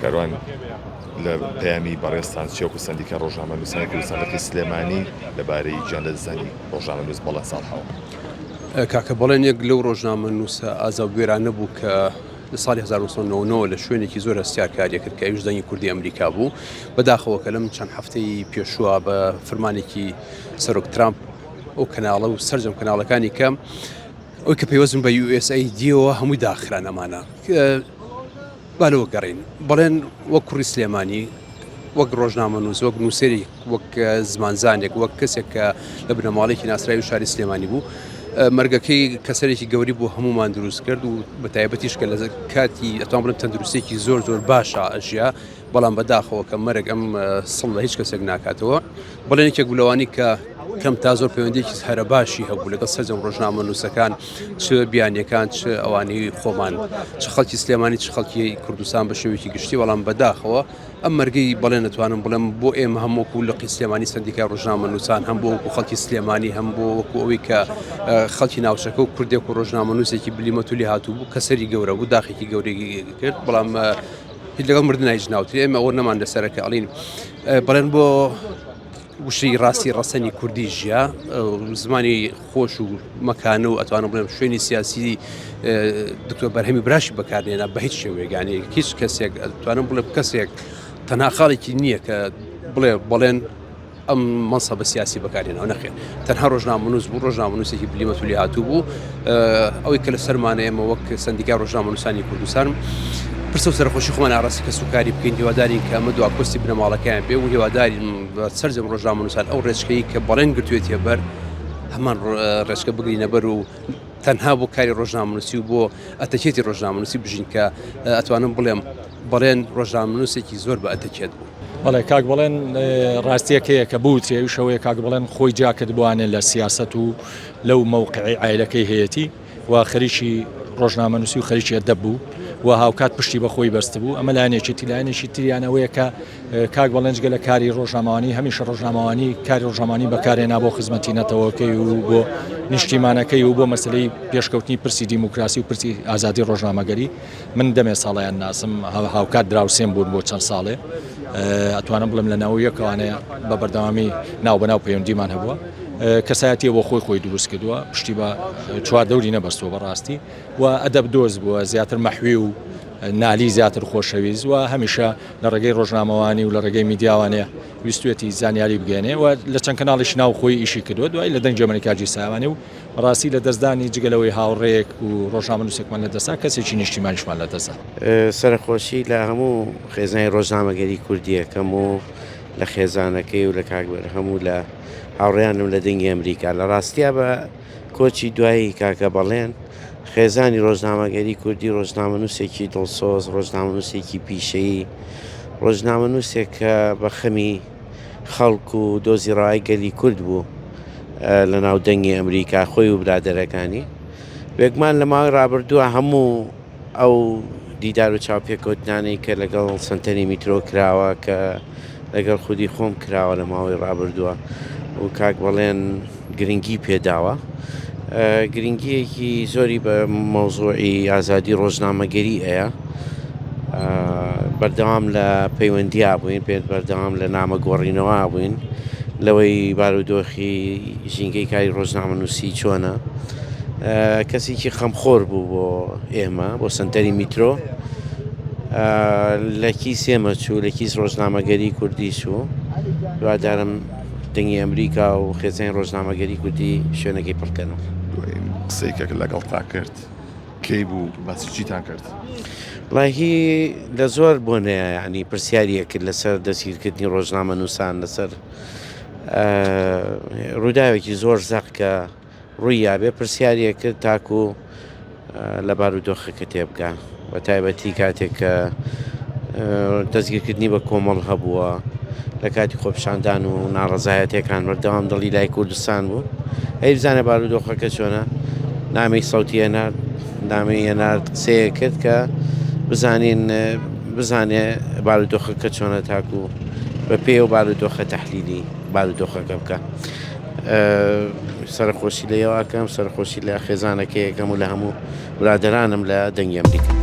کاروان لە پەیامی بەڕێستان چێوەکو سندیکە ڕۆژنامە نووسانی کوردستانەکەی سلێمانی لەبارەی گیاندەزانی ڕۆژنامە نووس بەڵێن ساڵحەوە. کاکە بەڵێن یەک لەو ڕۆژنامە نووسە ئازاوگوێرانە بوو کە لە ساڵی 1990 لە شوێنێکی زۆر هەستیارکاریە کرد کە ئەویش دەنگی کوردی ئەمریکا بوو بەداخەوە کە لەم چەند هەفتەی پێشووە بە فەرمانێکی سەرۆک ترامپ ئەو کەناڵە و سەرجەم کەناڵەکانی کەم ئەوی کە پێوەزم بە USAID-ەوە هەمووی داخران ئەمانە بالەوە گەڕین بەڵێن وەک کوڕی سلێمانی وەک ڕۆژنامە نووس وەک نووسێری وەک زمانزانێک وەک کەسێک کە لە بنەماڵێکی ناسراوی شاری سلێمانی بوو مەرگەکەی کەسەرێکی گەوری بۆ هەمومان دروست کرد و بە تایبەتیش کە لە کاتی ئەتوان بڵێم تەندروستێکی زۆر باشە ئەژیا بەڵام بەداخەوە کە مەرگ ئەم سڵ لە هیچ کەسێک ناکاتەوە بەڵێن یەکێک بلەوانی کە کەم تا زۆر پەیوەندێکی هەرە باشی هەبوو لەگەڵ سەرجەم ڕۆژنامە نووسەکان چ بیانیەکان چ ئەوانەی خۆمان چ خەڵکی سلێمانی چ خەڵکی کوردستان بە شێوەیەکی گشتی بەڵام بەداخەوە ئەم مەرگەی بەڵێن نتوانم بڵێم بۆ ئێمە هەمووکو لە قی سلێمانی سندیکای ڕۆژنامە نووسان هەم بۆ وەکو خەڵکی سلێمانی هەم بۆ وەکو ئەوەی کە خەڵکی ناوچەکە و کوردێک و ڕۆژنامە نووسێکی بلیمەتولی هاتوو بوو کەسەری گەورە بوو داخێکی گەورەی کرد بەڵام هیچ لەگەڵ مردنایش ناوتری ئێمە ئەوە نەمان لەسەرەکە ئەڵین بەڵێن بۆ وشەی ڕاستی ڕەسەنی کوردی ژیا زمانی خۆش و مەکانە و ئەتوانم بڵێم شوێنی سیاسی دکتۆر بەرهەمی براشی بەکارهێنا بە هیچ شێوەیەکانی هیچ کەسێک ئەتوانم بڵێم کەسێک تەنها خاڵێکی نییە کە بڵێن ئەم مەنسەبە سیاسی بەکارهێنەوە نەخێن تەنها ڕۆژنامە نووس بوو ڕۆژنامە نووسێکی بلیمەتولی هاتوو بوو ئەوەی کە لە سەرمانە ئێمە وەک سندیکای ڕۆژنامە نووسانی کوردستان پرسە و سەرخۆشی خۆمان ئاڕاستی کە سوکاری بکەین هیوادارین کە ئەمە دوا کۆستی بنەماڵەکەیان پێ و هیوادارین سەرجەم ڕۆژنامە نووسان ئەو ڕێچکەی کە بەڵێن گرتوێتە بەر هەمان ڕێچکە بگرینە بەر و تەنها بۆ کاری ڕۆژنامە نووسی و بۆ ئەتەکێتی ڕۆژنامە نووسی بژین کە ئەتوانم بڵێن ڕۆژنامە نووسێکی زۆر بە ئەتەکێت بوو. بەڵێ کاک بڵێن ڕاستیەکەیە کە بوو تێوی شەوەیە کاک بڵێن خۆی جاکرد بوانێت لە سیاست و لەو مەوقعی عایلەکەی هەیەتی و خەریکی ڕۆژنامە نووسی و خەریکی ئەدەب بوو و هاوکات پشتی بە خۆی بەست بوو ئەمە لایەنێکی لایەنێکی تریانەوەیە کە کاک بەڵێن جگە لە کاری ڕۆژنامەوانی هەمیشە ڕۆژنامەوانی کاری ڕۆژنامەوانی بەکارهێنا بۆ خزمەتی نەتەوەکەی و بۆ نیشتیمانەکەی و بۆ مەسلەی پێشکەوتنی پرسی دیموکراسی و پرسی ئازادی ڕۆژنامەگەری من دەمێ ساڵیان ناسم هاوکات دراوسێن بوون بۆ چەند ساڵێ ئەتوانم بڵم لە ناویەکەوانەیە بە بەردەوامی ناو بەناو پەیوەندیمان هەبووە کەسایەتیە بۆ خۆی دروست کردووە پشتی بە چوار دەوری نەبەستەوە بەڕاستی و ئەدەب دۆز بووە زیاتر مەحوی و نالی زیاتر خۆشەویست و هەمیشە لە ڕێگەی ڕۆژنامەوانی و لە ڕێگەی میدیاوانەیە ویستوێتی زانیاری بگەێنێ و لە چەند کەناڵیش ناو خۆی ئیشی کردووە دوای لە دەنگ ئەمریکاجی ساوانێ و ڕاستی لە دەستدانی جگەلەوەی هاوڕێک و ڕۆژنامە نووسێکمان لە دەستا کەسێکی نیشتیمانیشمان لە دەستا سەرخۆشی لە هەموو خێزانی ڕۆژنامەگەری کوردیەکەم و لە خێزانەکەی و لە کاکبەر هەموو لە هاوڕێیانم لە دەنگی ئەمریکا لە ڕاستیە بە کۆچی دوایی کاکە بەڵێن خێزانی ڕۆژنامەگەری کوردی ڕۆژنامە نووسێکی دڵسۆز ڕۆژنامە نووسێکی پیشەیی ڕۆژنامە نووسێک کە بە خەمی خەڵک و دۆزی ڕای گەلی کورد بوو لە ناو دەنگی ئەمریکا خۆی و برادەرەکانی وێکمان لە ماوەی ڕابردووە هەموو ئەو دیدار و چاوپێکەوتنانەی کە لەگەڵ سنتەری میترۆ کراوە کە لەگەڵ خودی خۆم کراوە لە ماوەی ڕابردووە و کاک بەڵێن گرنگی پێداوە گرنگیەکی زۆری بە مەوزوعی ئازادی ڕۆژنامەگەری ئەیە بەردەوام لە پەیوەندیا بووین پێ بەردەوام لە نامەگۆڕینەوە بووین لەوەی بارودۆخی ژینگەی کاری ڕۆژنامە نووسی چۆنە کەسێکی خەمخۆر بوو بۆ ئێمە بۆ سنتەری میترۆ لە کیس ئێمە چوو لە کیس ڕۆژنامەگەری کوردی چوو دوادارم دەنگی ئەمریکا و خێزانی ڕۆژنامەگەری کوردی شوێنەکەی پڕکەنەوە قسەیکە لەگەڵ تا کرد کەی بوو باسی چیتان کرد وڵاهی لە زۆر بۆنەیە ینی پرسیاریە کرد لەسەر دەستگیرکردنی ڕۆژنامە نووسان لەسەر ڕووداوێکی زۆر زەق کە ڕووی یابێ پرسیاریە کرد تاکو لە بارودۆخەکە تێبگا بە تایبەتی کاتێک کە دەستگیرکردنی بە کۆمەڵ هەبووە لە کاتی خۆپیشاندان و ناڕەزایەتەکان بەردەوام دڵی لای کوردستان بوو ئەی بزانێ بارودۆخەکە چۆنە نامەی سەوتی هێنار نامەی هێنار قسەیە کرد کە بزانێ بارودۆخەکە چۆنە تاکو بە پێ و بارودۆخە تەحلیلی بارودۆخەکە بکە سەرخۆشی لەیەوەکەم سەرخۆشی لە خێزانەکەیەکەم و لە هەموو برادەرانم لە دەنگی ئەمریکا.